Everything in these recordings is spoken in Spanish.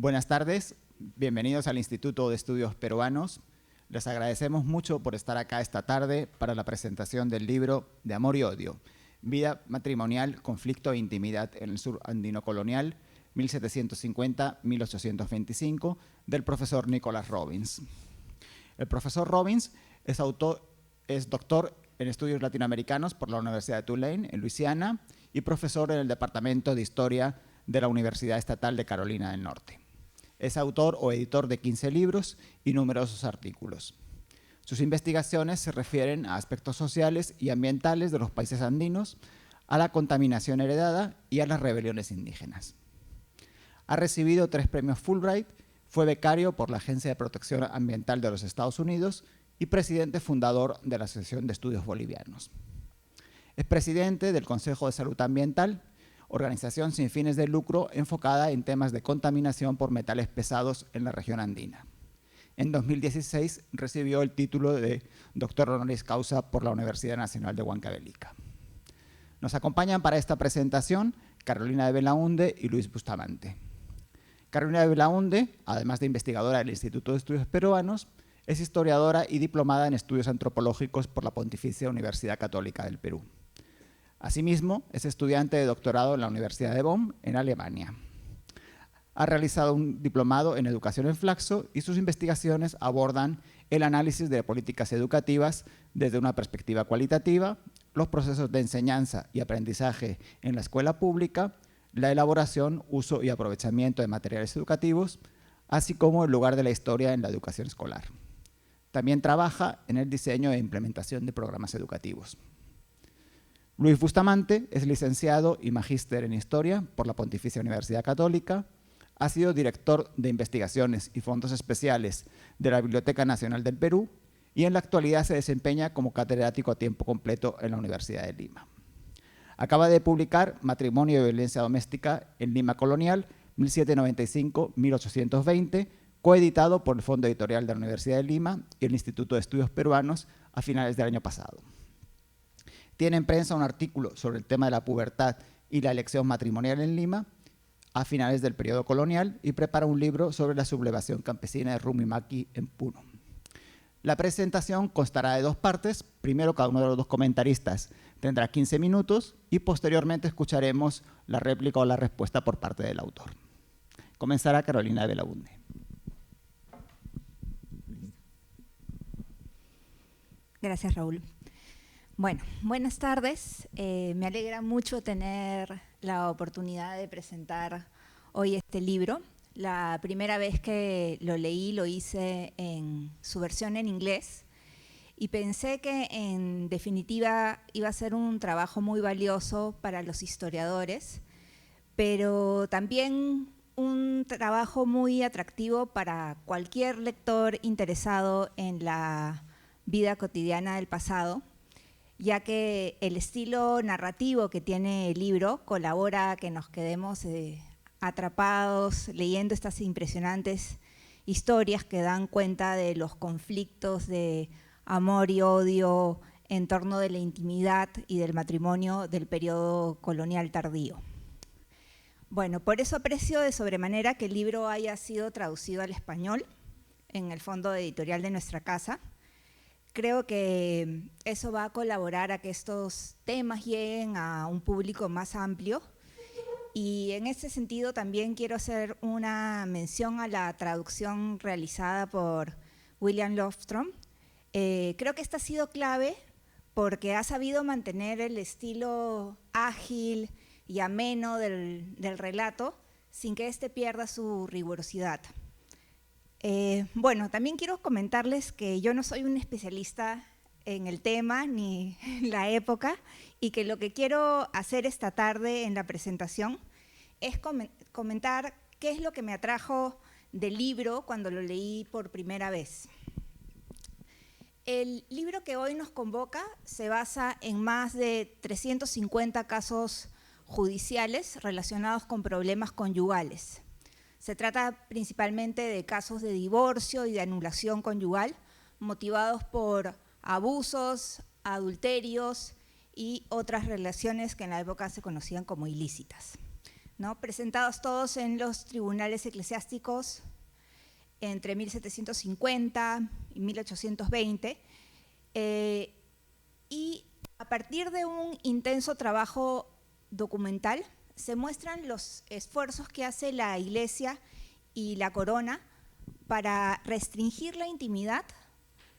Buenas tardes, bienvenidos al Instituto de Estudios Peruanos. Les agradecemos mucho por estar acá esta tarde para la presentación del libro De Amor y Odio, Vida matrimonial, conflicto e intimidad en el sur andino colonial, 1750-1825, del profesor Nicholas Robbins. El profesor Robbins es doctor en estudios latinoamericanos por la Universidad de Tulane, en Luisiana, y profesor en el Departamento de Historia de la Universidad Estatal de Carolina del Norte. Es autor o editor de 15 libros y numerosos artículos. Sus investigaciones se refieren a aspectos sociales y ambientales de los países andinos, a la contaminación heredada y a las rebeliones indígenas. Ha recibido 3 premios Fulbright, fue becario por la Agencia de Protección Ambiental de los Estados Unidos y presidente fundador de la Asociación de Estudios Bolivianos. Es presidente del Consejo de Salud Ambiental, organización sin fines de lucro enfocada en temas de contaminación por metales pesados en la región andina. En 2016 recibió el título de doctor honoris causa por la Universidad Nacional de Huancavelica. Nos acompañan para esta presentación Carolina de Belaunde y Luis Bustamante. Carolina de Belaunde, además de investigadora del Instituto de Estudios Peruanos, es historiadora y diplomada en estudios antropológicos por la Pontificia Universidad Católica del Perú. Asimismo, es estudiante de doctorado en la Universidad de Bonn, en Alemania. Ha realizado un diplomado en educación en Flaxo y sus investigaciones abordan el análisis de políticas educativas desde una perspectiva cualitativa, los procesos de enseñanza y aprendizaje en la escuela pública, la elaboración, uso y aprovechamiento de materiales educativos, así como el lugar de la historia en la educación escolar. También trabaja en el diseño e implementación de programas educativos. Luis Bustamante es licenciado y magíster en Historia por la Pontificia Universidad Católica, ha sido director de investigaciones y fondos especiales de la Biblioteca Nacional del Perú y en la actualidad se desempeña como catedrático a tiempo completo en la Universidad de Lima. Acaba de publicar Matrimonio y Violencia Doméstica en Lima Colonial, 1795-1820, coeditado por el Fondo Editorial de la Universidad de Lima y el Instituto de Estudios Peruanos a finales del año pasado. Tiene en prensa un artículo sobre el tema de la pubertad y la elección matrimonial en Lima a finales del periodo colonial y prepara un libro sobre la sublevación campesina de Rumimaki en Puno. La presentación constará de 2 partes. Primero, cada uno de los 2 comentaristas tendrá 15 minutos y posteriormente escucharemos la réplica o la respuesta por parte del autor. Comenzará Carolina de Belaunde. Gracias, Raúl. Bueno, buenas tardes. Me alegra mucho tener la oportunidad de presentar hoy este libro. La primera vez que lo leí lo hice en su versión en inglés y pensé que en definitiva iba a ser un trabajo muy valioso para los historiadores, pero también un trabajo muy atractivo para cualquier lector interesado en la vida cotidiana del pasado, ya que el estilo narrativo que tiene el libro colabora a que nos quedemos atrapados leyendo estas impresionantes historias que dan cuenta de los conflictos de amor y odio en torno de la intimidad y del matrimonio del periodo colonial tardío. Bueno, por eso aprecio de sobremanera que el libro haya sido traducido al español en el fondo editorial de nuestra casa. Creo que eso va a colaborar a que estos temas lleguen a un público más amplio y en ese sentido también quiero hacer una mención a la traducción realizada por William Lofstrom. Creo que esta ha sido clave porque ha sabido mantener el estilo ágil y ameno del relato sin que éste pierda su rigurosidad. Bueno, también quiero comentarles que yo no soy un especialista en el tema ni en la época y que lo que quiero hacer esta tarde en la presentación es comentar qué es lo que me atrajo del libro cuando lo leí por primera vez. El libro que hoy nos convoca se basa en más de 350 casos judiciales relacionados con problemas conyugales. Se trata principalmente de casos de divorcio y de anulación conyugal motivados por abusos, adulterios y otras relaciones que en la época se conocían como ilícitas. ¿no? Presentados todos en los tribunales eclesiásticos entre 1750 y 1820, y a partir de un intenso trabajo documental se muestran los esfuerzos que hace la Iglesia y la corona para restringir la intimidad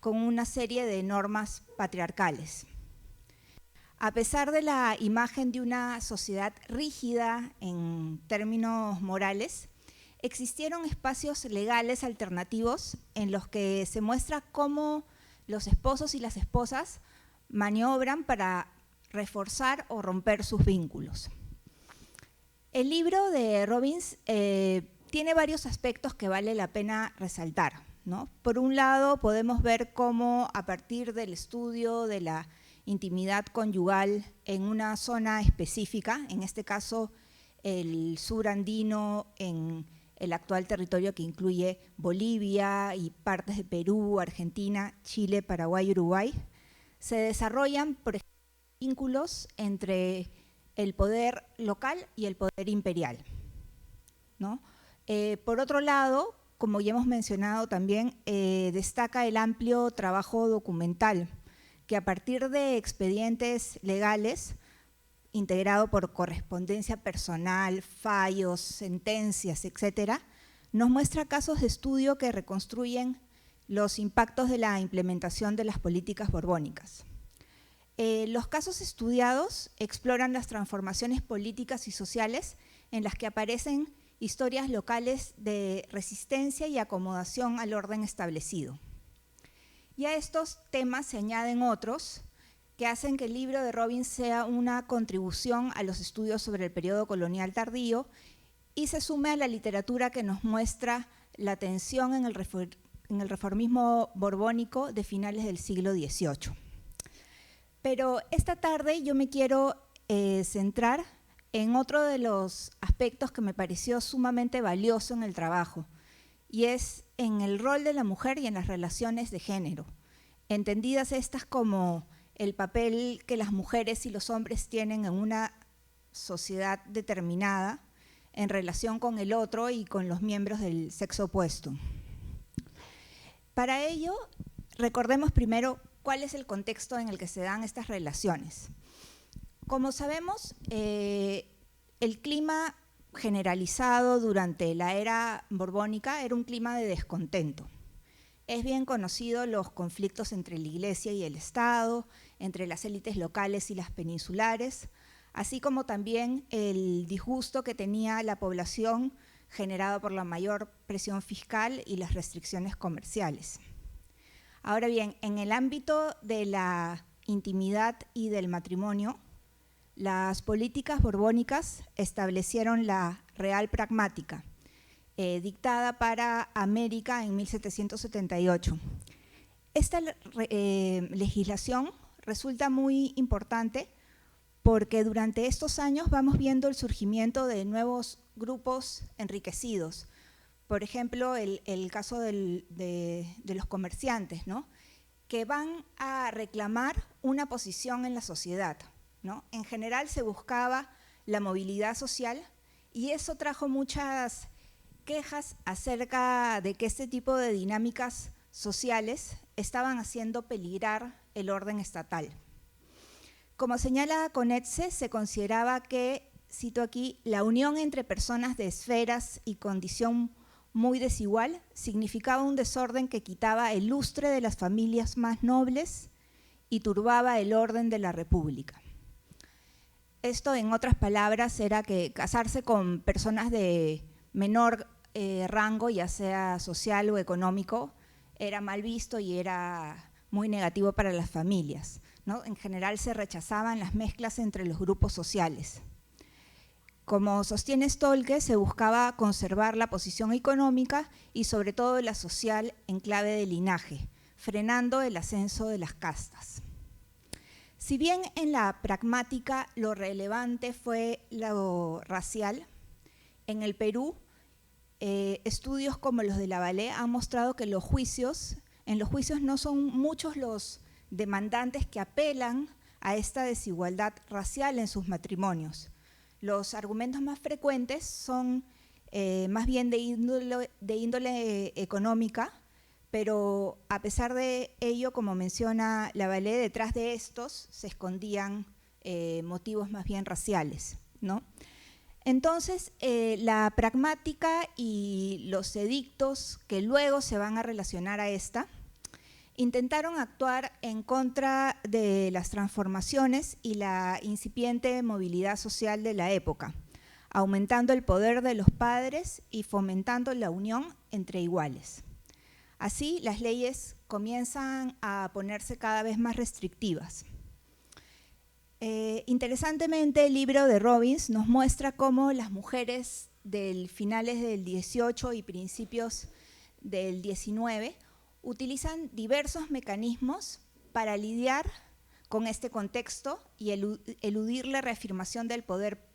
con una serie de normas patriarcales. A pesar de la imagen de una sociedad rígida en términos morales, existieron espacios legales alternativos en los que se muestra cómo los esposos y las esposas maniobran para reforzar o romper sus vínculos. El libro de Robbins tiene varios aspectos que vale la pena resaltar, ¿no? Por un lado, podemos ver cómo a partir del estudio de la intimidad conyugal en una zona específica, en este caso el sur andino, en el actual territorio que incluye Bolivia y partes de Perú, Argentina, Chile, Paraguay y Uruguay, se desarrollan, por ejemplo, vínculos entre el poder local y el poder imperial, ¿no? Por otro lado, como ya hemos mencionado también, destaca el amplio trabajo documental, que a partir de expedientes legales, integrado por correspondencia personal, fallos, sentencias, etcétera, nos muestra casos de estudio que reconstruyen los impactos de la implementación de las políticas borbónicas. Los casos estudiados exploran las transformaciones políticas y sociales en las que aparecen historias locales de resistencia y acomodación al orden establecido. Y a estos temas se añaden otros que hacen que el libro de Robbins sea una contribución a los estudios sobre el periodo colonial tardío y se sume a la literatura que nos muestra la tensión en el reformismo borbónico de finales del siglo XVIII. Pero esta tarde yo me quiero centrar en otro de los aspectos que me pareció sumamente valioso en el trabajo, y es en el rol de la mujer y en las relaciones de género, entendidas estas como el papel que las mujeres y los hombres tienen en una sociedad determinada en relación con el otro y con los miembros del sexo opuesto. Para ello, recordemos primero cuál es el contexto en el que se dan estas relaciones. Como sabemos, el clima generalizado durante la era borbónica era un clima de descontento. Es bien conocido los conflictos entre la Iglesia y el Estado, entre las élites locales y las peninsulares, así como también el disgusto que tenía la población generado por la mayor presión fiscal y las restricciones comerciales. Ahora bien, en el ámbito de la intimidad y del matrimonio, las políticas borbónicas establecieron la Real Pragmática, dictada para América en 1778. Esta legislación resulta muy importante porque durante estos años vamos viendo el surgimiento de nuevos grupos enriquecidos. Por ejemplo, el caso de los comerciantes, ¿no?, que van a reclamar una posición en la sociedad, ¿no? En general se buscaba la movilidad social y eso trajo muchas quejas acerca de que este tipo de dinámicas sociales estaban haciendo peligrar el orden estatal. Como señala Conetze, se consideraba que, cito aquí, la unión entre personas de esferas y condición muy desigual significaba un desorden que quitaba el lustre de las familias más nobles y turbaba el orden de la república. Esto, en otras palabras, era que casarse con personas de menor rango, ya sea social o económico, era mal visto y era muy negativo para las familias, ¿no? En general se rechazaban las mezclas entre los grupos sociales. Como sostiene Stolke, se buscaba conservar la posición económica y sobre todo la social en clave de linaje, frenando el ascenso de las castas. Si bien en la pragmática lo relevante fue lo racial, en el Perú estudios como los de Lavallée han mostrado que en los juicios no son muchos los demandantes que apelan a esta desigualdad racial en sus matrimonios. Los argumentos más frecuentes son más bien de índole económica, pero a pesar de ello, como menciona Lavallée, detrás de estos se escondían motivos más bien raciales, ¿no? Entonces, la pragmática y los edictos que luego se van a relacionar a esta, intentaron actuar en contra de las transformaciones y la incipiente movilidad social de la época, aumentando el poder de los padres y fomentando la unión entre iguales. Así, las leyes comienzan a ponerse cada vez más restrictivas. Interesantemente, el libro de Robbins nos muestra cómo las mujeres del finales del 18 y principios del 19 utilizan diversos mecanismos para lidiar con este contexto y eludir la reafirmación del poder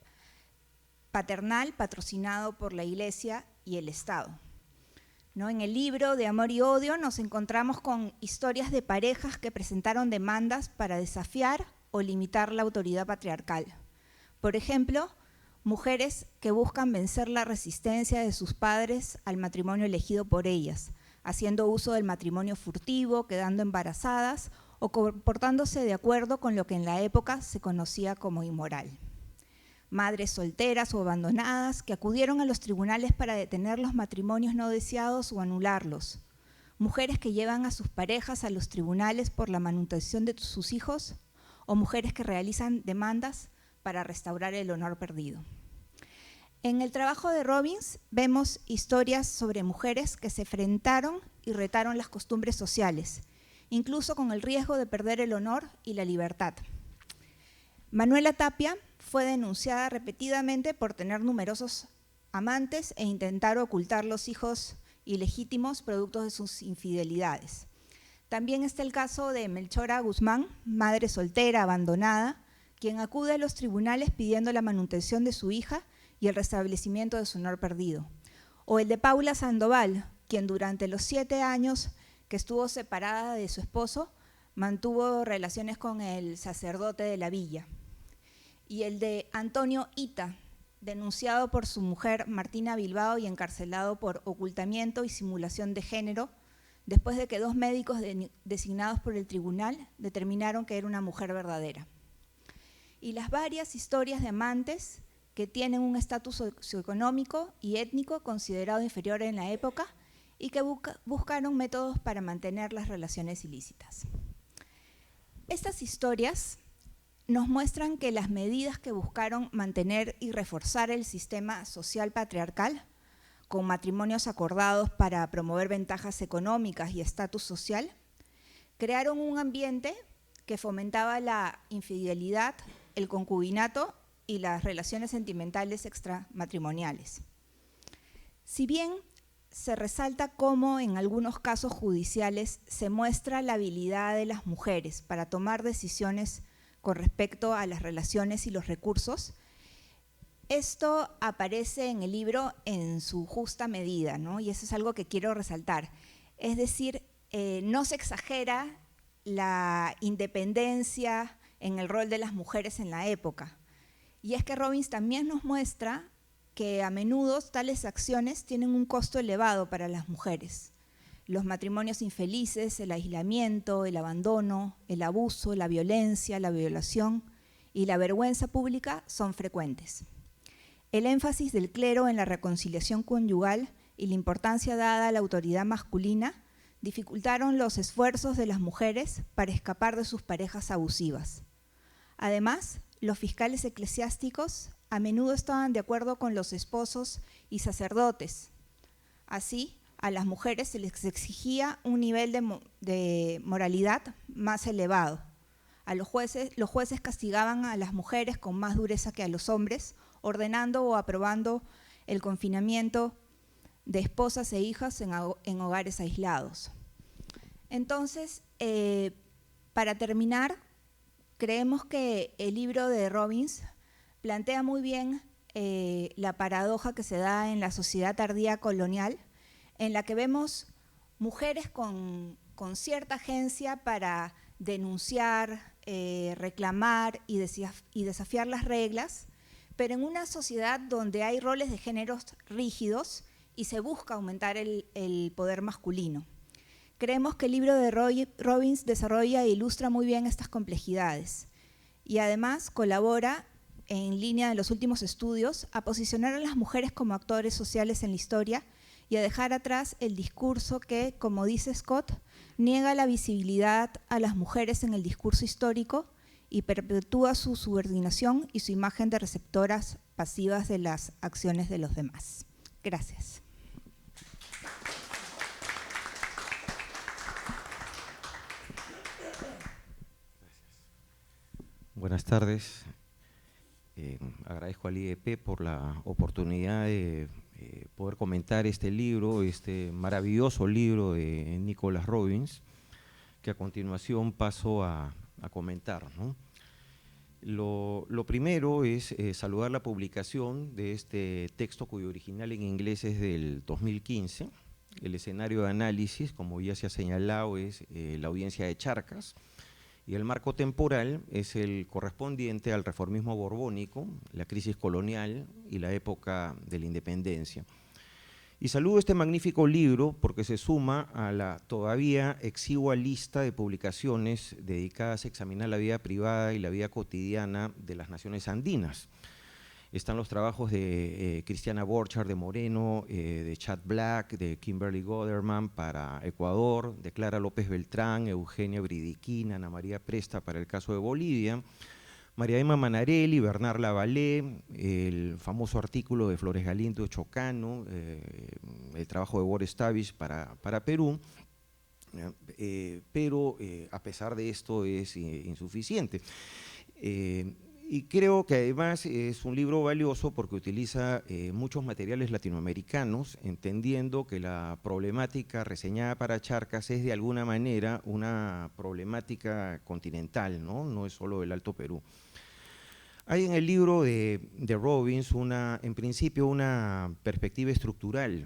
paternal patrocinado por la Iglesia y el Estado, ¿no? En el libro de Amor y Odio nos encontramos con historias de parejas que presentaron demandas para desafiar o limitar la autoridad patriarcal. Por ejemplo, mujeres que buscan vencer la resistencia de sus padres al matrimonio elegido por ellas, haciendo uso del matrimonio furtivo, quedando embarazadas o comportándose de acuerdo con lo que en la época se conocía como inmoral. Madres solteras o abandonadas que acudieron a los tribunales para detener los matrimonios no deseados o anularlos. Mujeres que llevan a sus parejas a los tribunales por la manutención de sus hijos, o mujeres que realizan demandas para restaurar el honor perdido. En el trabajo de Robbins vemos historias sobre mujeres que se enfrentaron y retaron las costumbres sociales, incluso con el riesgo de perder el honor y la libertad. Manuela Tapia fue denunciada repetidamente por tener numerosos amantes e intentar ocultar los hijos ilegítimos producto de sus infidelidades. También está el caso de Melchora Guzmán, madre soltera, abandonada, quien acude a los tribunales pidiendo la manutención de su hija y el restablecimiento de su honor perdido. O el de Paula Sandoval, quien durante los 7 años que estuvo separada de su esposo, mantuvo relaciones con el sacerdote de la villa. Y el de Antonio Ita, denunciado por su mujer Martina Bilbao y encarcelado por ocultamiento y simulación de género, después de que 2 médicos designados por el tribunal determinaron que era una mujer verdadera. Y las varias historias de amantes que tienen un estatus socioeconómico y étnico considerado inferior en la época y que buscaron métodos para mantener las relaciones ilícitas. Estas historias nos muestran que las medidas que buscaron mantener y reforzar el sistema social patriarcal, con matrimonios acordados para promover ventajas económicas y estatus social, crearon un ambiente que fomentaba la infidelidad, el concubinato y las relaciones sentimentales extramatrimoniales. Si bien se resalta cómo en algunos casos judiciales se muestra la habilidad de las mujeres para tomar decisiones con respecto a las relaciones y los recursos, esto aparece en el libro en su justa medida, ¿no? Y eso es algo que quiero resaltar. Es decir, no se exagera la independencia en el rol de las mujeres en la época. Y es que Robbins también nos muestra que a menudo tales acciones tienen un costo elevado para las mujeres. Los matrimonios infelices, el aislamiento, el abandono, el abuso, la violencia, la violación y la vergüenza pública son frecuentes. El énfasis del clero en la reconciliación conyugal y la importancia dada a la autoridad masculina dificultaron los esfuerzos de las mujeres para escapar de sus parejas abusivas. Además, los fiscales eclesiásticos a menudo estaban de acuerdo con los esposos y sacerdotes. Así, a las mujeres se les exigía un nivel de moralidad más elevado. Los jueces castigaban a las mujeres con más dureza que a los hombres, ordenando o aprobando el confinamiento de esposas e hijas en hogares aislados. Entonces, para terminar, creemos que el libro de Robbins plantea muy bien la paradoja que se da en la sociedad tardía colonial, en la que vemos mujeres con cierta agencia para denunciar, reclamar y desafiar las reglas, pero en una sociedad donde hay roles de géneros rígidos y se busca aumentar el poder masculino. Creemos que el libro de Robbins desarrolla e ilustra muy bien estas complejidades y además colabora, en línea de los últimos estudios, a posicionar a las mujeres como actores sociales en la historia y a dejar atrás el discurso que, como dice Scott, niega la visibilidad a las mujeres en el discurso histórico y perpetúa su subordinación y su imagen de receptoras pasivas de las acciones de los demás. Gracias. Buenas tardes. Agradezco al IEP por la oportunidad de poder comentar este libro, este maravilloso libro de Nicholas Robbins, que a continuación paso a comentar, ¿no? Lo primero es saludar la publicación de este texto, cuyo original en inglés es del 2015. El escenario de análisis, como ya se ha señalado, es la audiencia de Charcas, y el marco temporal es el correspondiente al reformismo borbónico, la crisis colonial y la época de la independencia. Y saludo este magnífico libro porque se suma a la todavía exigua lista de publicaciones dedicadas a examinar la vida privada y la vida cotidiana de las naciones andinas. Están los trabajos de Cristiana Borchardt de Moreno, de Chad Black, de Kimberly Goderman para Ecuador, de Clara López Beltrán, Eugenia Bridiquina, Ana María Presta para el caso de Bolivia, María Emma Manarelli, Bernard Lavallée, el famoso artículo de Flores Galindo Chocano, el trabajo de Boris Tavish para Perú, pero a pesar de esto es insuficiente. Y creo que además es un libro valioso porque utiliza muchos materiales latinoamericanos, entendiendo que la problemática reseñada para Charcas es de alguna manera una problemática continental, ¿no? No es solo del Alto Perú. Hay en el libro de Robbins en principio una perspectiva estructural,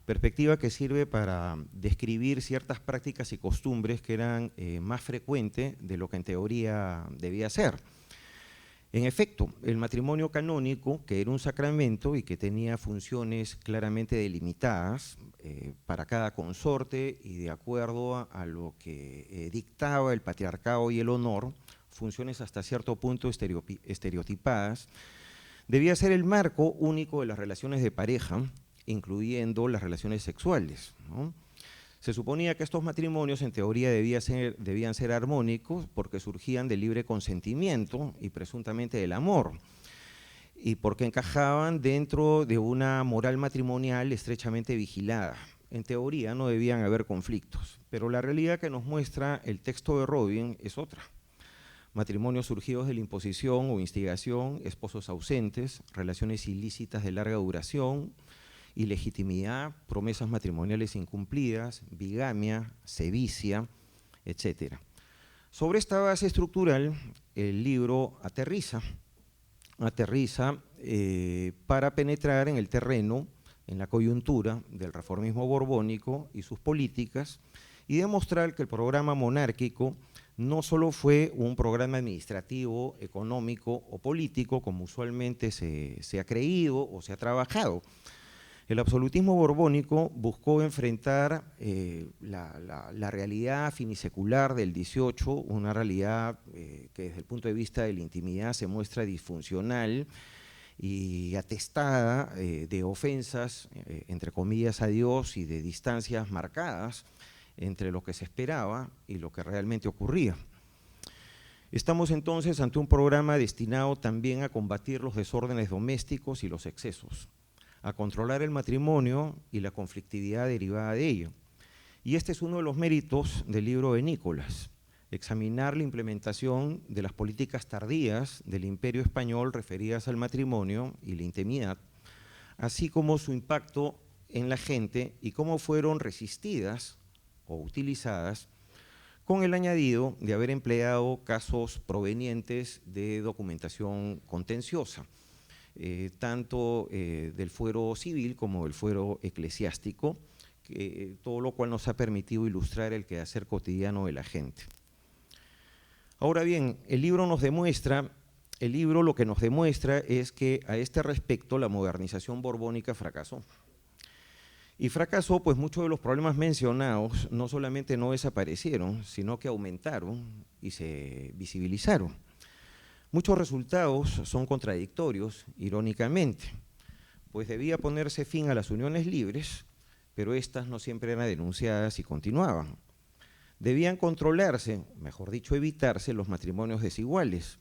perspectiva que sirve para describir ciertas prácticas y costumbres que eran más frecuentes de lo que en teoría debía ser. En efecto, el matrimonio canónico, que era un sacramento y que tenía funciones claramente delimitadas para cada consorte y de acuerdo a lo que dictaba el patriarcado y el honor, funciones hasta cierto punto estereotipadas, debía ser el marco único de las relaciones de pareja, incluyendo las relaciones sexuales, ¿no? Se suponía que estos matrimonios en teoría debían ser armónicos porque surgían del libre consentimiento y presuntamente del amor, y porque encajaban dentro de una moral matrimonial estrechamente vigilada. En teoría no debían haber conflictos, pero la realidad que nos muestra el texto de Robbins es otra. Matrimonios surgidos de la imposición o instigación, esposos ausentes, relaciones ilícitas de larga duración, ilegitimidad, promesas matrimoniales incumplidas, bigamia, sevicia, etc. Sobre esta base estructural, el libro aterriza para penetrar en el terreno, en la coyuntura del reformismo borbónico y sus políticas, y demostrar que el programa monárquico no solo fue un programa administrativo, económico o político, como usualmente se ha creído o se ha trabajado. El absolutismo borbónico buscó enfrentar la realidad finisecular del 18, una realidad que desde el punto de vista de la intimidad se muestra disfuncional y atestada de ofensas, entre comillas, a Dios y de distancias marcadas entre lo que se esperaba y lo que realmente ocurría. Estamos entonces ante un programa destinado también a combatir los desórdenes domésticos y los excesos, a controlar el matrimonio y la conflictividad derivada de ello. Y este es uno de los méritos del libro de Nicholas, examinar la implementación de las políticas tardías del Imperio Español referidas al matrimonio y la intimidad, así como su impacto en la gente y cómo fueron resistidas o utilizadas, con el añadido de haber empleado casos provenientes de documentación contenciosa, tanto del fuero civil como del fuero eclesiástico, todo lo cual nos ha permitido ilustrar el quehacer cotidiano de la gente. Ahora bien, el libro nos demuestra el libro lo que nos demuestra es que a este respecto la modernización borbónica fracasó. Y fracasó, pues muchos de los problemas mencionados no solamente no desaparecieron, sino que aumentaron y se visibilizaron. Muchos resultados son contradictorios, irónicamente, pues debía ponerse fin a las uniones libres, pero estas no siempre eran denunciadas y continuaban. Debían controlarse, mejor dicho, evitarse los matrimonios desiguales,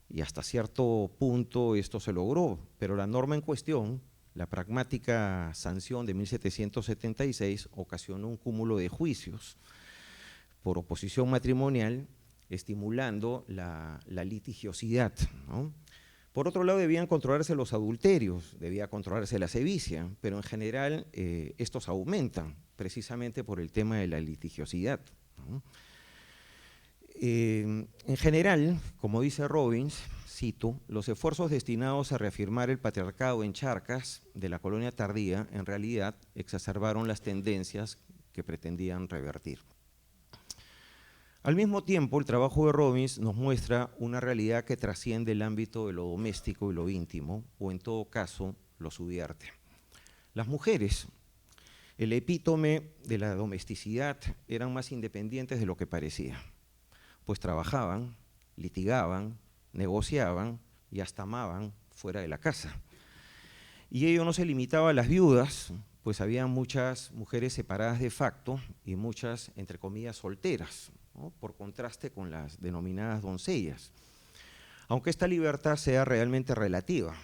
y hasta cierto punto esto se logró, pero la norma en cuestión, la pragmática sanción de 1776, ocasionó un cúmulo de juicios por oposición matrimonial, estimulando la litigiosidad, ¿no? Por otro lado, debían controlarse los adulterios, debía controlarse la sevicia, pero en general estos aumentan precisamente por el tema de la litigiosidad, ¿no? En general, como dice Robbins, cito, los esfuerzos destinados a reafirmar el patriarcado en Charcas de la colonia tardía, en realidad exacerbaron las tendencias que pretendían revertir. Al mismo tiempo, el trabajo de Robbins nos muestra una realidad que trasciende el ámbito de lo doméstico y lo íntimo, o en todo caso, lo subvierte. Las mujeres, el epítome de la domesticidad, eran más independientes de lo que parecía, pues trabajaban, litigaban, negociaban y hasta amaban fuera de la casa. Y ello no se limitaba a las viudas, pues había muchas mujeres separadas de facto y muchas, entre comillas, solteras, ¿no? Por contraste con las denominadas doncellas. Aunque esta libertad sea realmente relativa,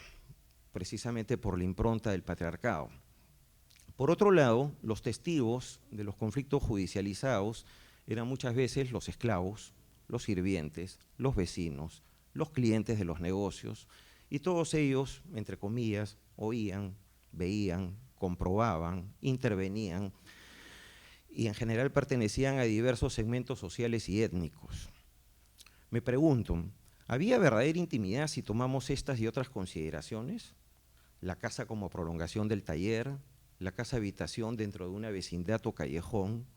precisamente por la impronta del patriarcado. Por otro lado, los testigos de los conflictos judicializados eran muchas veces los esclavos, los sirvientes, los vecinos, los clientes de los negocios, y todos ellos, entre comillas, oían, veían, comprobaban, intervenían, y en general pertenecían a diversos segmentos sociales y étnicos. Me pregunto, ¿había verdadera intimidad si tomamos estas y otras consideraciones? La casa como prolongación del taller, la casa habitación dentro de una vecindad o callejón,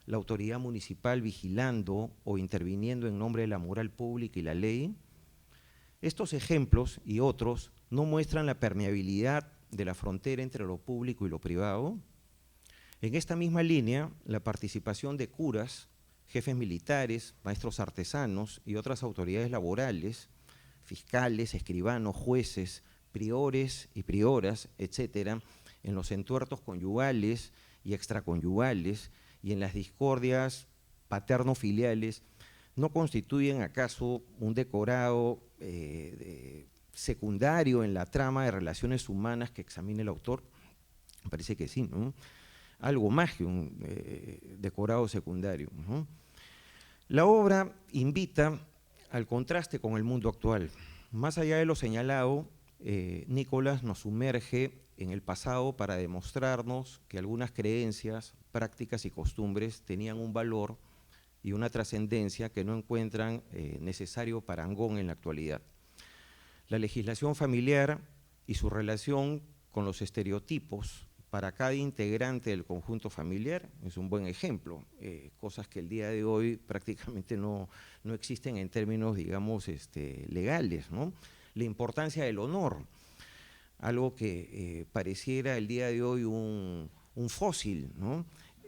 la autoridad municipal vigilando o interviniendo en nombre de la moral pública y la ley. Estos ejemplos y otros no muestran la permeabilidad de la frontera entre lo público y lo privado. En esta misma línea, la participación de curas, jefes militares, maestros artesanos y otras autoridades laborales, fiscales, escribanos, jueces, priores y prioras, etcétera, en los entuertos conyugales y extraconyugales y en las discordias paterno-filiales, ¿no constituyen acaso un decorado secundario en la trama de relaciones humanas que examina el autor? Me parece que sí, ¿no? Algo más que un decorado secundario, ¿no? La obra invita al contraste con el mundo actual. Más allá de lo señalado, Nicolás nos sumerge en el pasado para demostrarnos que algunas creencias, prácticas y costumbres tenían un valor y una trascendencia que no encuentran necesario parangón en la actualidad. La legislación familiar y su relación con los estereotipos para cada integrante del conjunto familiar es un buen ejemplo, cosas que el día de hoy prácticamente no existen en términos, digamos, legales, ¿no? La importancia del honor, algo que pareciera el día de hoy un fósil, ¿no?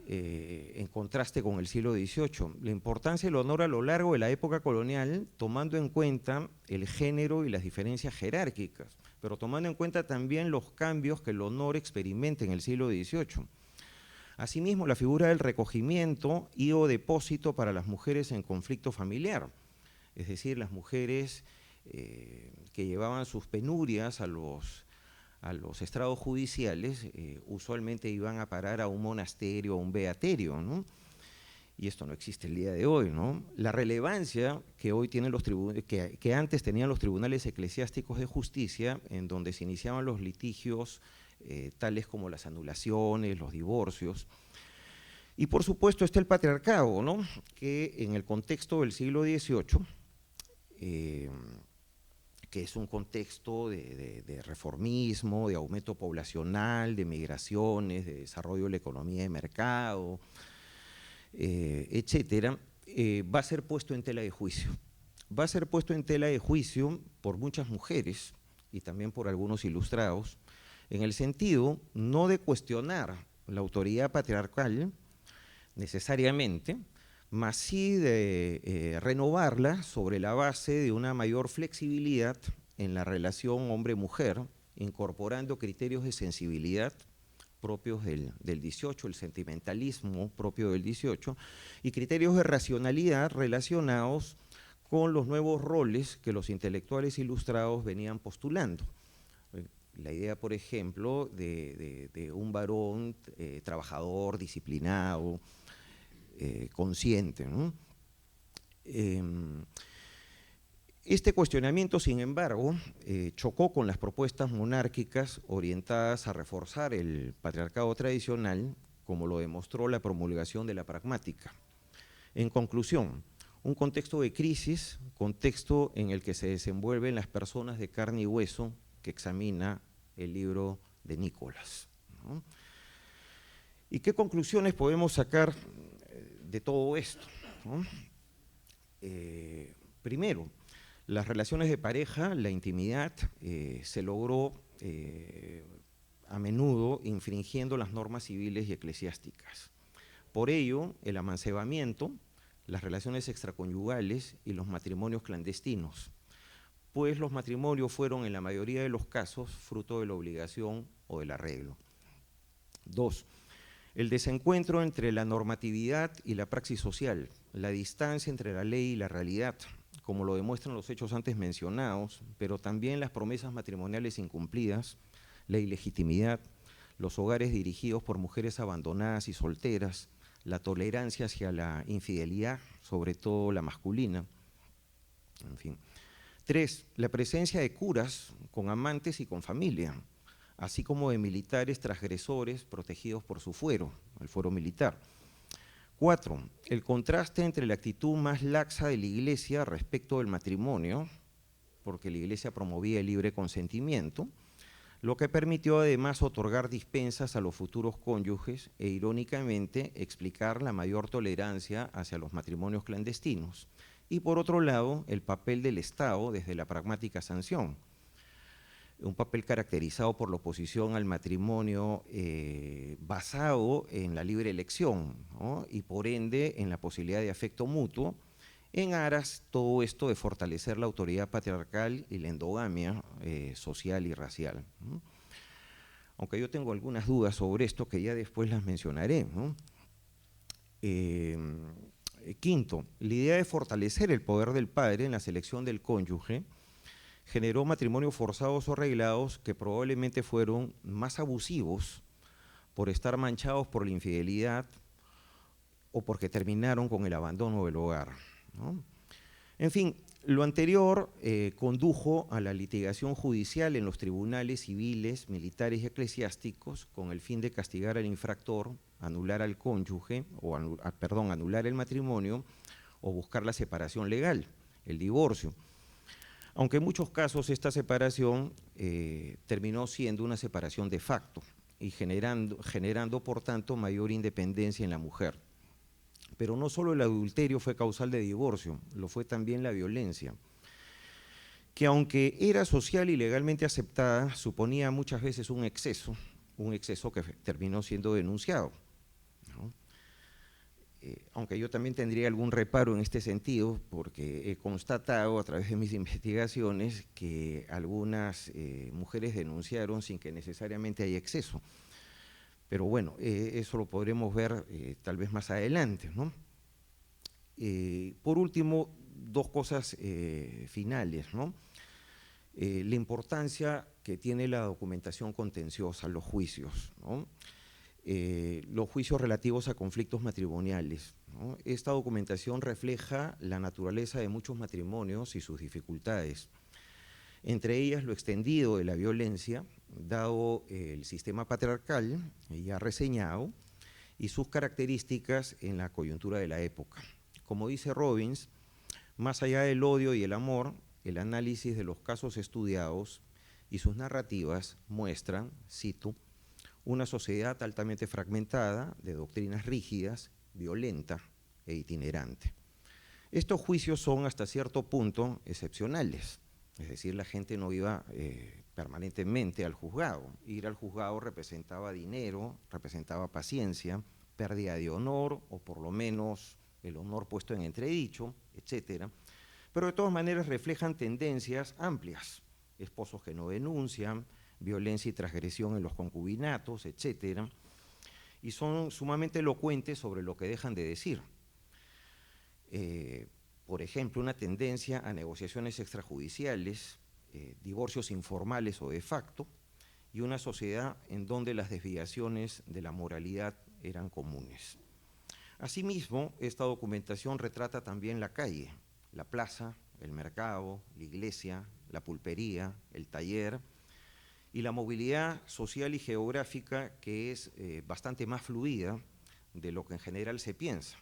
En contraste con el siglo XVIII. La importancia del honor a lo largo de la época colonial, tomando en cuenta el género y las diferencias jerárquicas, pero tomando en cuenta también los cambios que el honor experimenta en el siglo XVIII. Asimismo, la figura del recogimiento y o depósito para las mujeres en conflicto familiar, es decir, las mujeres que llevaban sus penurias a los estrados judiciales, usualmente iban a parar a un monasterio o un beaterio, ¿no? Y esto no existe el día de hoy, ¿no? La relevancia que hoy tienen los que antes tenían los tribunales eclesiásticos de justicia, en donde se iniciaban los litigios tales como las anulaciones, los divorcios. Y por supuesto está el patriarcado, ¿no? Que en el contexto del siglo XVIII, que es un contexto de reformismo, de aumento poblacional, de migraciones, de desarrollo de la economía de mercado, etcétera, va a ser puesto en tela de juicio. Va a ser puesto en tela de juicio por muchas mujeres y también por algunos ilustrados, en el sentido no de cuestionar la autoridad patriarcal necesariamente, mas sí de renovarla sobre la base de una mayor flexibilidad en la relación hombre-mujer, incorporando criterios de sensibilidad propios del 18, el sentimentalismo propio del 18, y criterios de racionalidad relacionados con los nuevos roles que los intelectuales ilustrados venían postulando. La idea, por ejemplo, de un varón trabajador, disciplinado, consciente, ¿no? Este cuestionamiento, sin embargo, chocó con las propuestas monárquicas orientadas a reforzar el patriarcado tradicional, como lo demostró la promulgación de la pragmática. En conclusión, un contexto de crisis, contexto en el que se desenvuelven las personas de carne y hueso que examina el libro de Nicolás, ¿no? ¿Y qué conclusiones podemos sacar de todo esto, ¿no? Primero, las relaciones de pareja, la intimidad, se logró a menudo infringiendo las normas civiles y eclesiásticas. Por ello, el amancebamiento, las relaciones extraconyugales y los matrimonios clandestinos, pues los matrimonios fueron en la mayoría de los casos fruto de la obligación o del arreglo. 2. El desencuentro entre la normatividad y la praxis social, la distancia entre la ley y la realidad, como lo demuestran los hechos antes mencionados, pero también las promesas matrimoniales incumplidas, la ilegitimidad, los hogares dirigidos por mujeres abandonadas y solteras, la tolerancia hacia la infidelidad, sobre todo la masculina, en fin. 3. La presencia de curas con amantes y con familia, así como de militares transgresores protegidos por su fuero, el fuero militar. 4. El contraste entre la actitud más laxa de la Iglesia respecto del matrimonio, porque la Iglesia promovía el libre consentimiento, lo que permitió además otorgar dispensas a los futuros cónyuges e irónicamente explicar la mayor tolerancia hacia los matrimonios clandestinos. Y por otro lado, el papel del Estado desde la pragmática sanción, un papel caracterizado por la oposición al matrimonio basado en la libre elección, ¿no? Y por ende en la posibilidad de afecto mutuo, en aras todo esto de fortalecer la autoridad patriarcal y la endogamia social y racial, ¿no? Aunque yo tengo algunas dudas sobre esto que ya después las mencionaré, ¿no? Quinto, la idea de fortalecer el poder del padre en la selección del cónyuge generó matrimonios forzados o arreglados que probablemente fueron más abusivos por estar manchados por la infidelidad o porque terminaron con el abandono del hogar, ¿no? En fin, lo anterior condujo a la litigación judicial en los tribunales civiles, militares y eclesiásticos con el fin de castigar al infractor, anular al cónyuge, anular el matrimonio o buscar la separación legal, el divorcio. Aunque en muchos casos esta separación terminó siendo una separación de facto y generando por tanto mayor independencia en la mujer. Pero no solo el adulterio fue causal de divorcio, lo fue también la violencia, que aunque era social y legalmente aceptada, suponía muchas veces un exceso que terminó siendo denunciado, ¿no? Aunque yo también tendría algún reparo en este sentido, porque he constatado a través de mis investigaciones que algunas mujeres denunciaron sin que necesariamente haya exceso. Pero bueno, eso lo podremos ver tal vez más adelante, ¿no? Por último, dos cosas finales, ¿no? La importancia que tiene la documentación contenciosa, los juicios, ¿no? Los juicios relativos a conflictos matrimoniales, ¿no? Esta documentación refleja la naturaleza de muchos matrimonios y sus dificultades, entre ellas lo extendido de la violencia, dado el sistema patriarcal, ya reseñado, y sus características en la coyuntura de la época. Como dice Robbins, más allá del odio y el amor, el análisis de los casos estudiados y sus narrativas muestran, cito, una sociedad altamente fragmentada, de doctrinas rígidas, violenta e itinerante. Estos juicios son hasta cierto punto excepcionales, Es decir, la gente no iba permanentemente al juzgado. Ir al juzgado representaba dinero, representaba paciencia, pérdida de honor, o por lo menos el honor puesto en entredicho, etcétera. Pero de todas maneras reflejan tendencias amplias: esposos que no denuncian, violencia y transgresión en los concubinatos, etcétera, y son sumamente elocuentes sobre lo que dejan de decir. Por ejemplo, una tendencia a negociaciones extrajudiciales, divorcios informales o de facto, y una sociedad en donde las desviaciones de la moralidad eran comunes. Asimismo, esta documentación retrata también la calle, la plaza, el mercado, la iglesia, la pulpería, el taller, y la movilidad social y geográfica, que es bastante más fluida de lo que en general se piensa.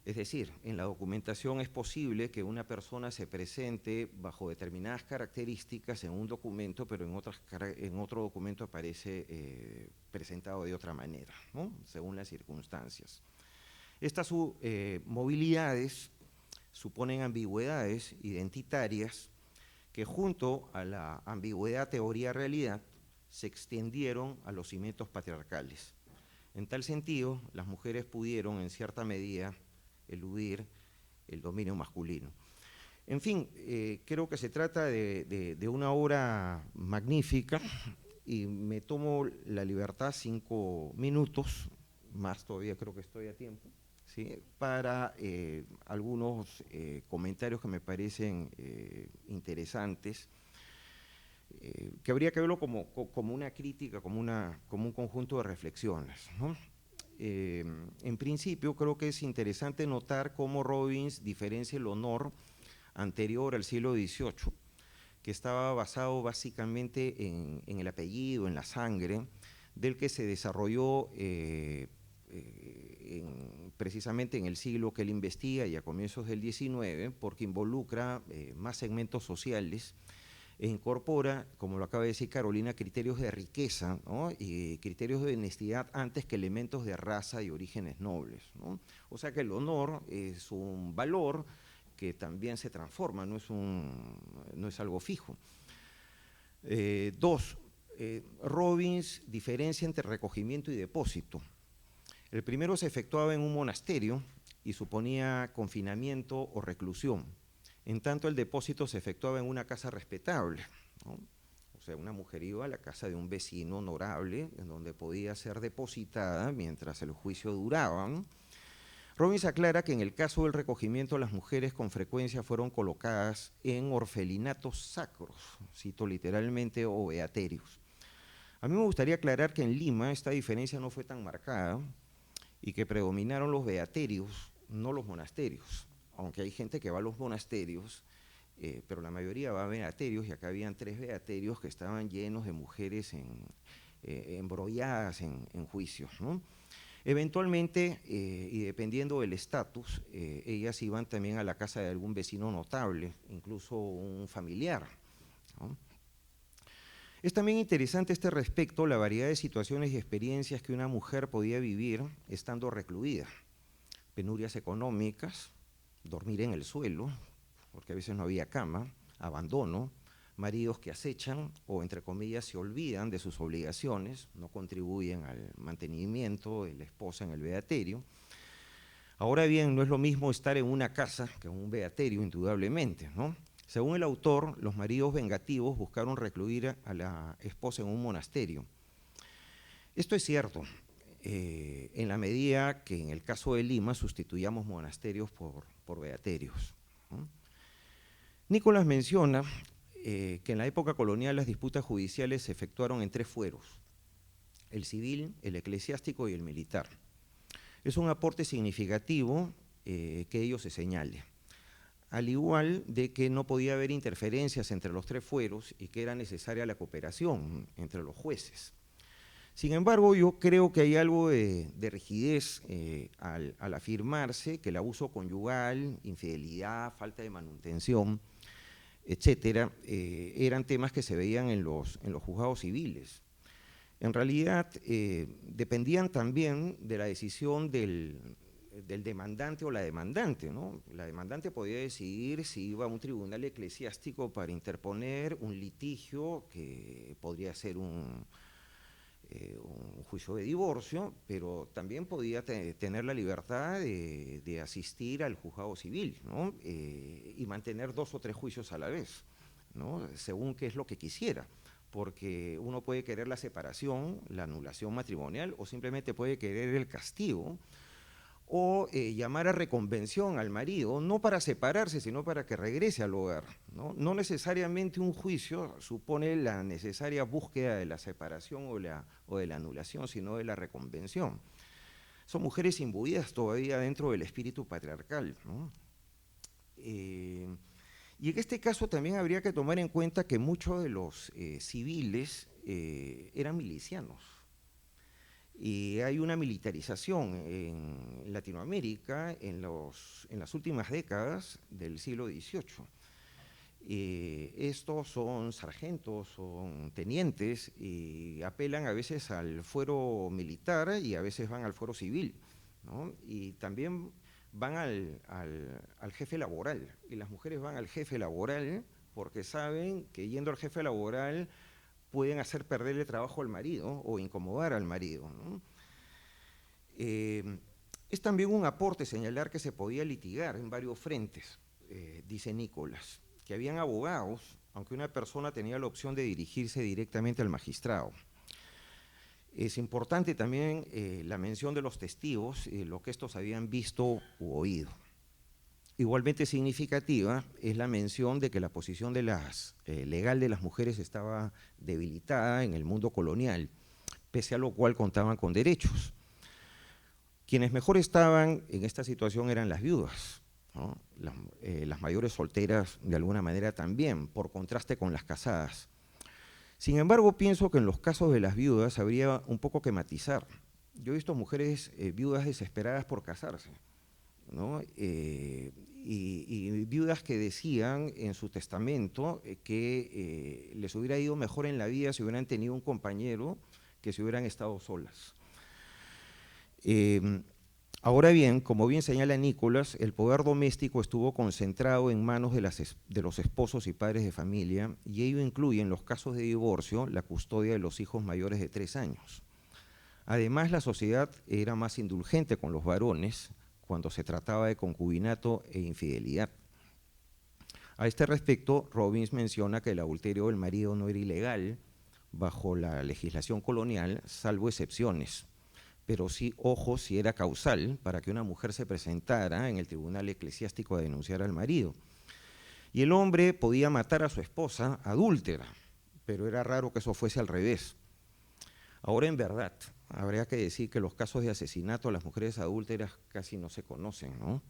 Es decir, en la documentación es posible que una persona se presente bajo determinadas características en un documento, pero en otro documento aparece presentado de otra manera, ¿no?, según las circunstancias. Estas movilidades suponen ambigüedades identitarias que, junto a la ambigüedad teoría-realidad, se extendieron a los cimientos patriarcales. En tal sentido, las mujeres pudieron, en cierta medida, eludir el dominio masculino. En fin, creo que se trata de una obra magnífica, y me tomo la libertad, 5 minutos, más todavía creo que estoy a tiempo, ¿sí?, para algunos comentarios que me parecen interesantes, que habría que verlo como una crítica, como un conjunto de reflexiones, ¿no? En principio, creo que es interesante notar cómo Robbins diferencia el honor anterior al siglo XVIII, que estaba basado básicamente en el apellido, en la sangre, del que se desarrolló precisamente en el siglo que él investiga y a comienzos del XIX, porque involucra más segmentos sociales e incorpora, como lo acaba de decir Carolina, criterios de riqueza, ¿no?, y criterios de honestidad antes que elementos de raza y orígenes nobles, ¿no? O sea que el honor es un valor que también se transforma, no es algo fijo. 2. Robbins diferencia entre recogimiento y depósito. El primero se efectuaba en un monasterio y suponía confinamiento o reclusión. En tanto, el depósito se efectuaba en una casa respetable, ¿no? O sea, una mujer iba a la casa de un vecino honorable, en donde podía ser depositada mientras el juicio duraba, ¿no? Robbins aclara que en el caso del recogimiento, las mujeres con frecuencia fueron colocadas en orfelinatos sacros, cito literalmente, o beaterios. A mí me gustaría aclarar que en Lima esta diferencia no fue tan marcada y que predominaron los beaterios, no los monasterios. Aunque hay gente que va a los monasterios, pero la mayoría va a beaterios, y acá habían 3 beaterios que estaban llenos de mujeres embrolladas en juicios, ¿no? Eventualmente, y dependiendo del estatus, ellas iban también a la casa de algún vecino notable, incluso un familiar, ¿no? Es también interesante a este respecto la variedad de situaciones y experiencias que una mujer podía vivir estando recluida: penurias económicas, dormir en el suelo, porque a veces no había cama, abandono, maridos que acechan o, entre comillas, se olvidan de sus obligaciones, no contribuyen al mantenimiento de la esposa en el beaterio. Ahora bien, no es lo mismo estar en una casa que en un beaterio, indudablemente, ¿no? Según el autor, los maridos vengativos buscaron recluir a la esposa en un monasterio. Esto es cierto, en la medida que en el caso de Lima sustituyamos monasterios por beaterios, ¿no? Nicolás menciona que en la época colonial las disputas judiciales se efectuaron en 3 fueros: el civil, el eclesiástico y el militar. Es un aporte significativo que ello se señale, al igual de que no podía haber interferencias entre los 3 fueros y que era necesaria la cooperación entre los jueces. Sin embargo, yo creo que hay algo de rigidez al afirmarse que el abuso conyugal, infidelidad, falta de manutención, etcétera, eran temas que se veían en los juzgados civiles. En realidad, dependían también de la decisión del del demandante o la demandante, ¿no? La demandante podía decidir si iba a un tribunal eclesiástico para interponer un litigio que podría ser un juicio de divorcio, pero también podía tener la libertad de asistir al juzgado civil, ¿no? Y mantener 2 o 3 juicios a la vez, ¿no? Según qué es lo que quisiera, porque uno puede querer la separación, la anulación matrimonial, o simplemente puede querer el castigo, o llamar a reconvención al marido, no para separarse, sino para que regrese al hogar, ¿no? No necesariamente un juicio supone la necesaria búsqueda de la separación o de la anulación, sino de la reconvención. Son mujeres imbuidas todavía dentro del espíritu patriarcal, ¿no? Y en este caso también habría que tomar en cuenta que muchos de los civiles eran milicianos. Y hay una militarización en Latinoamérica en las últimas décadas del siglo XVIII. Estos son sargentos, son tenientes y apelan a veces al fuero militar y a veces van al fuero civil, ¿no? Y también van al jefe laboral, y las mujeres van al jefe laboral porque saben que yendo al jefe laboral pueden hacer perder el trabajo al marido o incomodar al marido, ¿no? Es también un aporte señalar que se podía litigar en varios frentes, dice Nicolás, que habían abogados, aunque una persona tenía la opción de dirigirse directamente al magistrado. Es importante también la mención de los testigos, lo que estos habían visto u oído. Igualmente significativa es la mención de que la posición legal de las mujeres estaba debilitada en el mundo colonial, pese a lo cual contaban con derechos. Quienes mejor estaban en esta situación eran las viudas, ¿no? Las mayores solteras de alguna manera también, por contraste con las casadas. Sin embargo, pienso que en los casos de las viudas habría un poco que matizar. Yo he visto mujeres viudas desesperadas por casarse, ¿no? Y viudas que decían en su testamento que les hubiera ido mejor en la vida si hubieran tenido un compañero que si hubieran estado solas. Ahora bien, como bien señala Nicolás, el poder doméstico estuvo concentrado en manos de los esposos y padres de familia, y ello incluye en los casos de divorcio la custodia de los hijos mayores de 3 años. Además, la sociedad era más indulgente con los varones cuando se trataba de concubinato e infidelidad. A este respecto, Robbins menciona que el adulterio del marido no era ilegal bajo la legislación colonial, salvo excepciones, pero sí, ojo, si era causal para que una mujer se presentara en el tribunal eclesiástico a denunciar al marido. Y el hombre podía matar a su esposa adúltera, pero era raro que eso fuese al revés. Ahora, en verdad, habría que decir que los casos de asesinato a las mujeres adúlteras casi no se conocen, ¿no?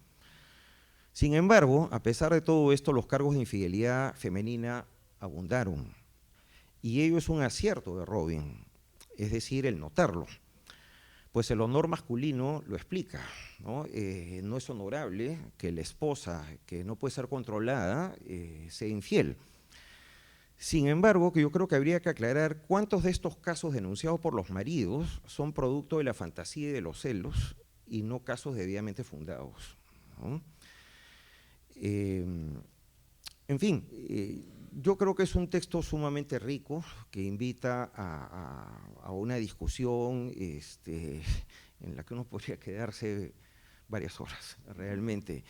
Sin embargo, a pesar de todo esto, los cargos de infidelidad femenina abundaron. Y ello es un acierto de Robbins, es decir, el notarlo. Pues el honor masculino lo explica, ¿no? No es honorable que la esposa, que no puede ser controlada, sea infiel. Sin embargo, que yo creo que habría que aclarar cuántos de estos casos denunciados por los maridos son producto de la fantasía y de los celos y no casos debidamente fundados, ¿no? En fin, yo creo que es un texto sumamente rico que invita a una discusión en la que uno podría quedarse varias horas, realmente.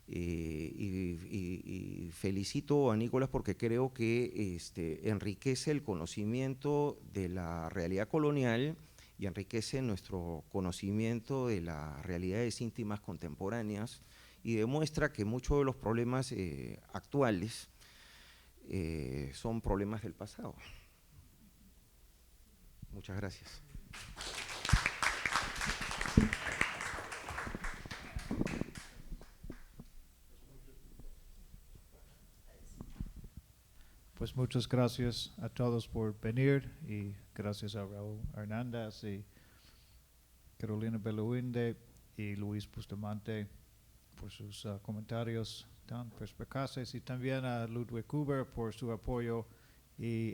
Y felicito a Nicolás porque creo que enriquece el conocimiento de la realidad colonial y enriquece nuestro conocimiento de las realidades íntimas contemporáneas y demuestra que muchos de los problemas actuales son problemas del pasado. Muchas gracias. Pues muchas gracias a todos por venir y gracias a Raúl Hernández y Carolina Beluinde y Luis Bustamante por sus comentarios tan perspicaces y también a Ludwig Huber por su apoyo y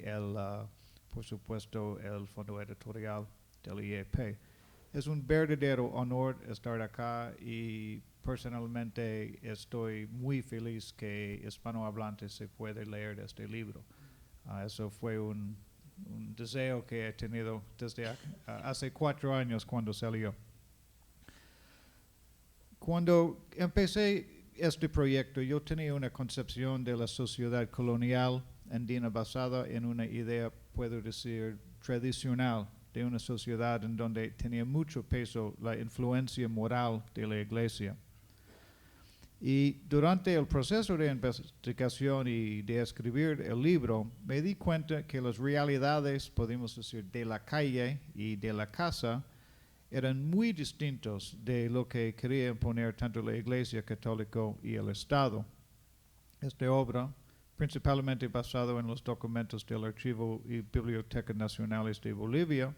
por supuesto el fondo editorial del IEP. Es un verdadero honor estar acá y personalmente estoy muy feliz que hispanohablantes se puede leer este libro. Eso fue un deseo que he tenido desde hace 4 años cuando salió. Cuando empecé este proyecto, yo tenía una concepción de la sociedad colonial andina basada en una idea, puedo decir, tradicional de una sociedad en donde tenía mucho peso la influencia moral de la Iglesia. Y durante el proceso de investigación y de escribir el libro, me di cuenta que las realidades, podemos decir, de la calle y de la casa eran muy distintos de lo que quería imponer tanto la Iglesia Católica y el Estado. Esta obra, principalmente basada en los documentos del Archivo y Biblioteca Nacionales de Bolivia,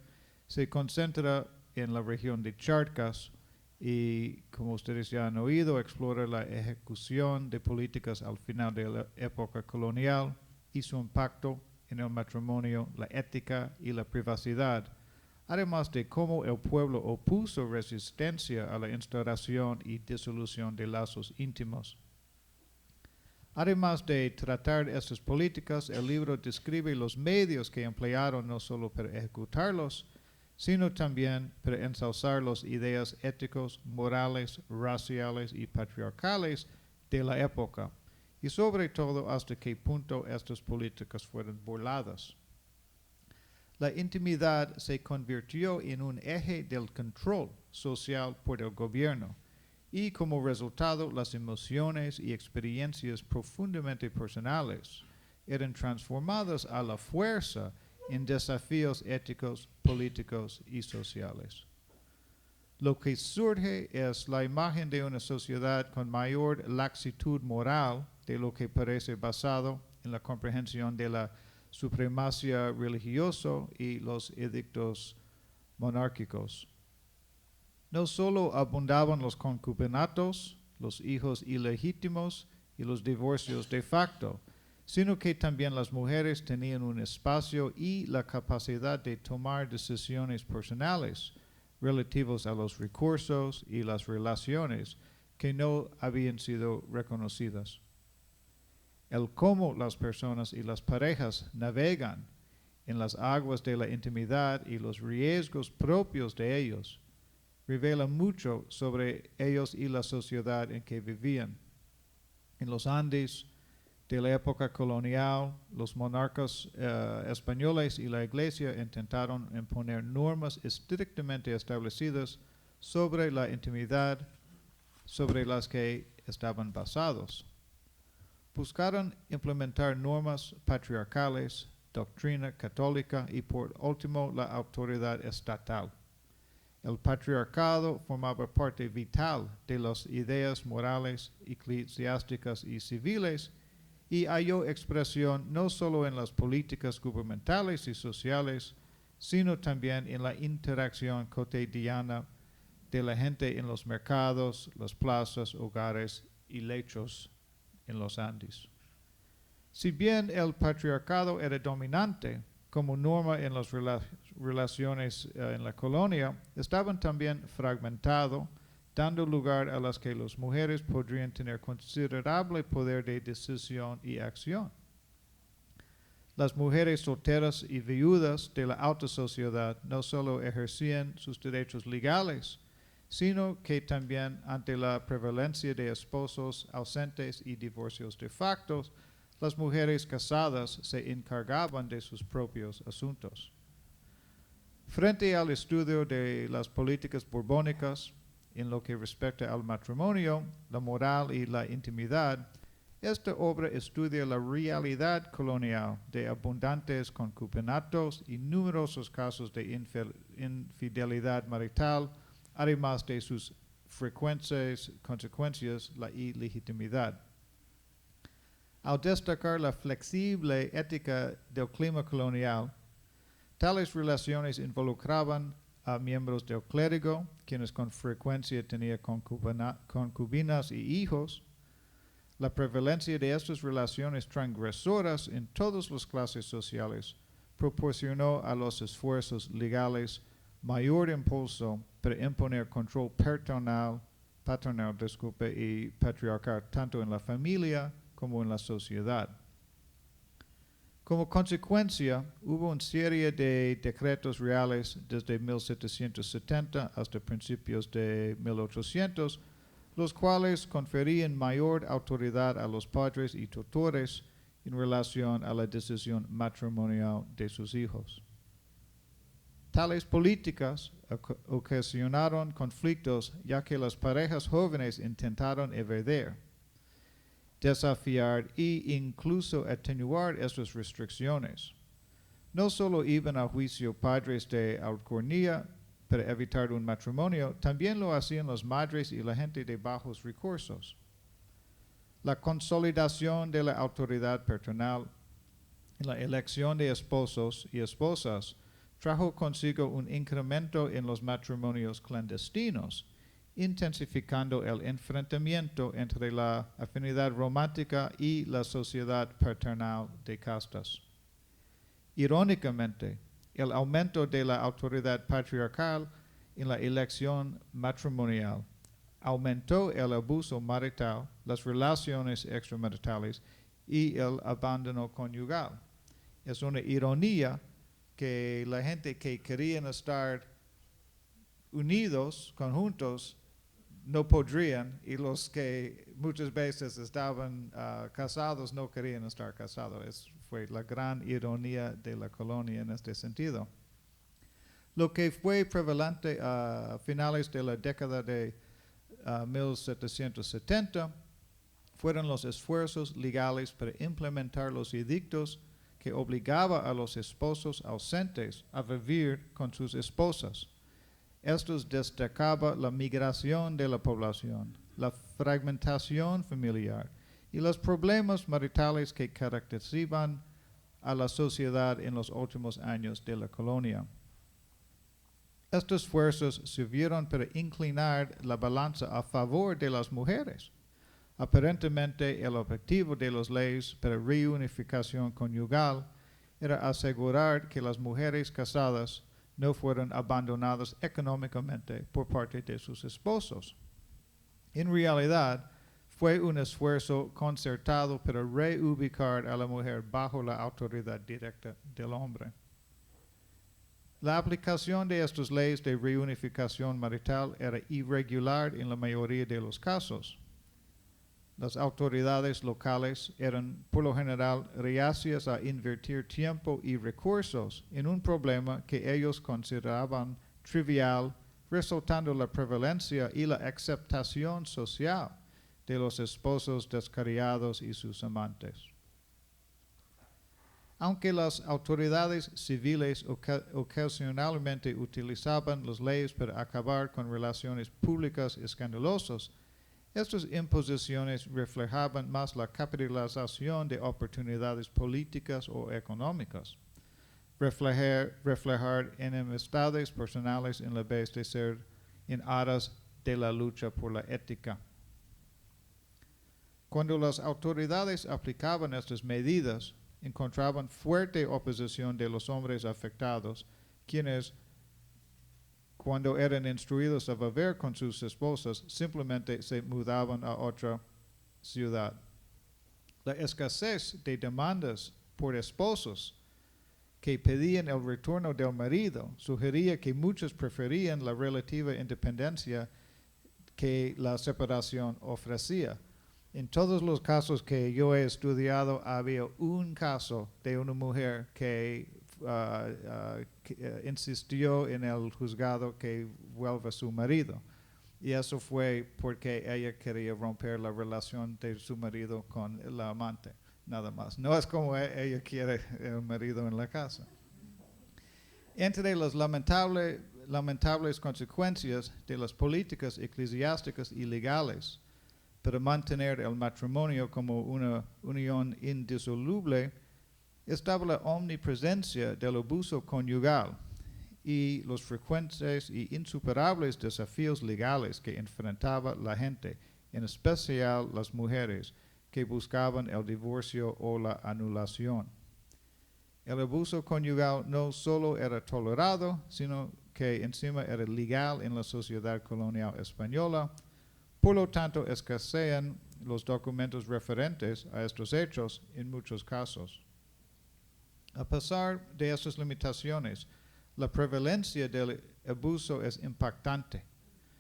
se concentra en la región de Charcas y, como ustedes ya han oído, explora la ejecución de políticas al final de la época colonial y su impacto en el matrimonio, la ética y la privacidad, además de cómo el pueblo opuso resistencia a la instauración y disolución de lazos íntimos. Además de tratar estas políticas, el libro describe los medios que emplearon no solo para ejecutarlos, sino también para ensalzar las ideas éticos, morales, raciales y patriarcales de la época, y sobre todo hasta qué punto estas políticas fueron burladas. La intimidad se convirtió en un eje del control social por el gobierno, y como resultado las emociones y experiencias profundamente personales eran transformadas a la fuerza en desafíos éticos, políticos y sociales. Lo que surge es la imagen de una sociedad con mayor laxitud moral de lo que parece basado en la comprensión de la supremacía religiosa y los edictos monárquicos. No solo abundaban los concubinatos, los hijos ilegítimos y los divorcios de facto, sino que también las mujeres tenían un espacio y la capacidad de tomar decisiones personales relativos a los recursos y las relaciones que no habían sido reconocidas. El cómo las personas y las parejas navegan en las aguas de la intimidad y los riesgos propios de ellos revela mucho sobre ellos y la sociedad en que vivían. En los Andes de la época colonial, los monarcas españoles y la Iglesia intentaron imponer normas estrictamente establecidas sobre la intimidad sobre las que estaban basados. Buscaron implementar normas patriarcales, doctrina católica y por último la autoridad estatal. El patriarcado formaba parte vital de las ideas morales, eclesiásticas y civiles y halló expresión no solo en las políticas gubernamentales y sociales, sino también en la interacción cotidiana de la gente en los mercados, las plazas, hogares y lechos en los Andes. Si bien el patriarcado era dominante como norma en las relaciones en la colonia, estaban también fragmentados, dando lugar a las que las mujeres podrían tener considerable poder de decisión y acción. Las mujeres solteras y viudas de la alta sociedad no solo ejercían sus derechos legales, sino que también ante la prevalencia de esposos ausentes y divorcios de facto, las mujeres casadas se encargaban de sus propios asuntos. Frente al estudio de las políticas borbónicas, en lo que respecta al matrimonio, la moral y la intimidad, esta obra estudia la realidad colonial de abundantes concubinatos y numerosos casos de infidelidad marital, además de sus frecuentes consecuencias, la ilegitimidad. Al destacar la flexible ética del clima colonial, tales relaciones involucraban a miembros del clérigo, quienes con frecuencia tenían concubinas y hijos. La prevalencia de estas relaciones transgresoras en todas las clases sociales proporcionó a los esfuerzos legales mayor impulso para imponer control paternal, y patriarcal tanto en la familia como en la sociedad. Como consecuencia, hubo una serie de decretos reales desde 1770 hasta principios de 1800, los cuales conferían mayor autoridad a los padres y tutores en relación a la decisión matrimonial de sus hijos. Tales políticas ocasionaron conflictos ya que las parejas jóvenes intentaron evadir, desafiar e incluso atenuar estas restricciones. No solo iban a juicio padres de alcurnia para evitar un matrimonio, también lo hacían las madres y la gente de bajos recursos. La consolidación de la autoridad paternal en la elección de esposos y esposas trajo consigo un incremento en los matrimonios clandestinos, intensificando el enfrentamiento entre la afinidad romántica y la sociedad paternal de castas. Irónicamente, el aumento de la autoridad patriarcal en la elección matrimonial aumentó el abuso marital, las relaciones extramaritales y el abandono conyugal. Es una ironía que la gente que querían estar unidos, conjuntos, no podrían, y los que muchas veces estaban casados no querían estar casados. Fue la gran ironía de la colonia en este sentido. Lo que fue prevalente a finales de la década de 1770 fueron los esfuerzos legales para implementar los edictos que obligaba a los esposos ausentes a vivir con sus esposas. Estos destacaba la migración de la población, la fragmentación familiar y los problemas maritales que caracterizaban a la sociedad en los últimos años de la colonia. Estos esfuerzos sirvieron para inclinar la balanza a favor de las mujeres. Aparentemente, el objetivo de las leyes para reunificación conyugal era asegurar que las mujeres casadas no fueron abandonadas económicamente por parte de sus esposos. En realidad, fue un esfuerzo concertado para reubicar a la mujer bajo la autoridad directa del hombre. La aplicación de estas leyes de reunificación marital era irregular en la mayoría de los casos. Las autoridades locales eran por lo general reacias a invertir tiempo y recursos en un problema que ellos consideraban trivial, resaltando la prevalencia y la aceptación social de los esposos descarriados y sus amantes. Aunque las autoridades civiles ocasionalmente utilizaban las leyes para acabar con relaciones públicas escandalosas, estas imposiciones reflejaban más la capitalización de oportunidades políticas o económicas, reflejar enemistades personales en vez de ser en aras de la lucha por la ética. Cuando las autoridades aplicaban estas medidas, encontraban fuerte oposición de los hombres afectados, quienes, cuando eran instruidos a vivir con sus esposas, simplemente se mudaban a otra ciudad. La escasez de demandas por esposos que pedían el retorno del marido sugería que muchos preferían la relativa independencia que la separación ofrecía. En todos los casos que yo he estudiado, había un caso de una mujer que insistió en el juzgado que vuelva a su marido. Y eso fue porque ella quería romper la relación de su marido con la amante, nada más. No es como ella quiere el marido en la casa. Entre las lamentables consecuencias de las políticas eclesiásticas y legales para mantener el matrimonio como una unión indisoluble, estaba la omnipresencia del abuso conyugal y los frecuentes y insuperables desafíos legales que enfrentaba la gente, en especial las mujeres que buscaban el divorcio o la anulación. El abuso conyugal no solo era tolerado, sino que encima era legal en la sociedad colonial española. Por lo tanto, escasean los documentos referentes a estos hechos en muchos casos. A pesar de estas limitaciones, la prevalencia del abuso es impactante,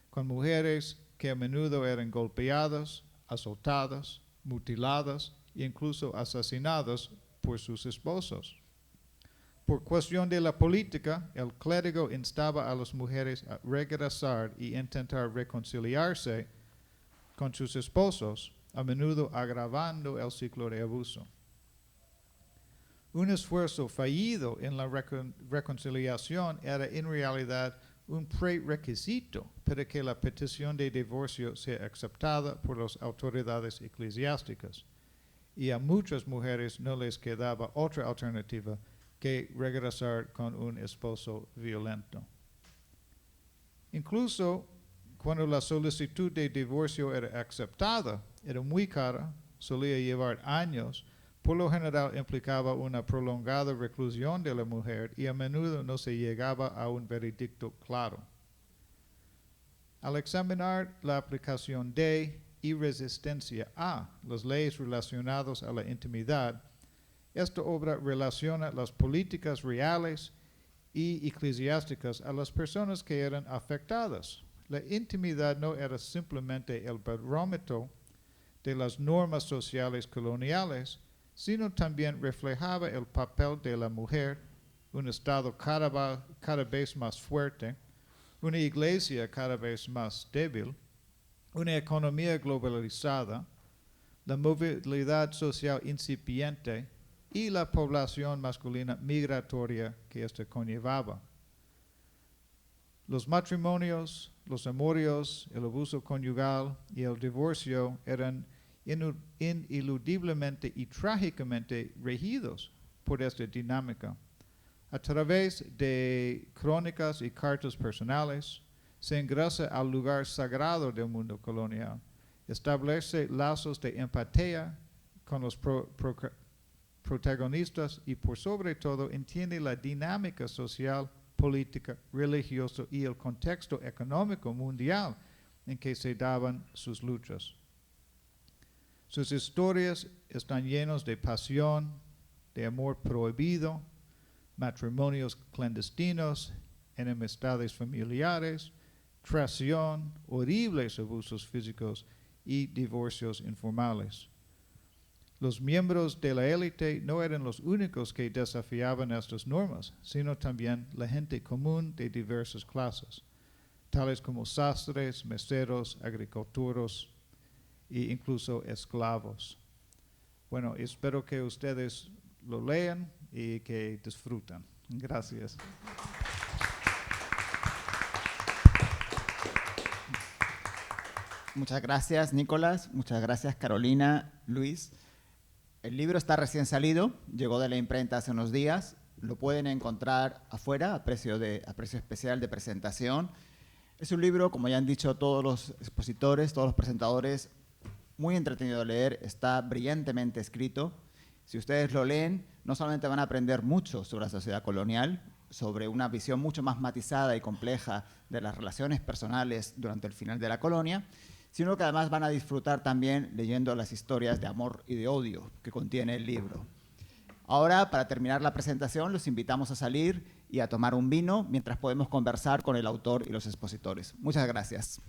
con mujeres que a menudo eran golpeadas, azotadas, mutiladas e incluso asesinadas por sus esposos. Por cuestión de la política, el clérigo instaba a las mujeres a regresar y intentar reconciliarse con sus esposos, a menudo agravando el ciclo de abuso. Un esfuerzo fallido en la reconciliación era en realidad un prerequisito para que la petición de divorcio sea aceptada por las autoridades eclesiásticas, y a muchas mujeres no les quedaba otra alternativa que regresar con un esposo violento. Incluso cuando la solicitud de divorcio era aceptada, era muy cara, solía llevar años, por lo general implicaba una prolongada reclusión de la mujer y a menudo no se llegaba a un veredicto claro. Al examinar la aplicación de y resistencia a las leyes relacionadas a la intimidad, esta obra relaciona las políticas reales y eclesiásticas a las personas que eran afectadas. La intimidad no era simplemente el barómetro de las normas sociales coloniales, sino también reflejaba el papel de la mujer, un Estado cada vez más fuerte, una iglesia cada vez más débil, una economía globalizada, la movilidad social incipiente y la población masculina migratoria que esto conllevaba. Los matrimonios, los amorios, el abuso conyugal y el divorcio eran ineludiblemente y trágicamente regidos por esta dinámica. A través de crónicas y cartas personales, se ingresa al lugar sagrado del mundo colonial, establece lazos de empatía con los protagonistas y por sobre todo entiende la dinámica social, política, religiosa y el contexto económico mundial en que se daban sus luchas. Sus historias están llenas de pasión, de amor prohibido, matrimonios clandestinos, enemistades familiares, traición, horribles abusos físicos y divorcios informales. Los miembros de la élite no eran los únicos que desafiaban estas normas, sino también la gente común de diversas clases, tales como sastres, meseros, agricultores e incluso esclavos. Bueno, espero que ustedes lo lean y que disfruten. Gracias. Muchas gracias, Nicolás. Muchas gracias, Carolina, Luis. El libro está recién salido, llegó de la imprenta hace unos días. Lo pueden encontrar afuera a precio especial de presentación. Es un libro, como ya han dicho todos los expositores, todos los presentadores, muy entretenido de leer, está brillantemente escrito. Si ustedes lo leen, no solamente van a aprender mucho sobre la sociedad colonial, sobre una visión mucho más matizada y compleja de las relaciones personales durante el final de la colonia, sino que además van a disfrutar también leyendo las historias de amor y de odio que contiene el libro. Ahora, para terminar la presentación, los invitamos a salir y a tomar un vino mientras podemos conversar con el autor y los expositores. Muchas gracias.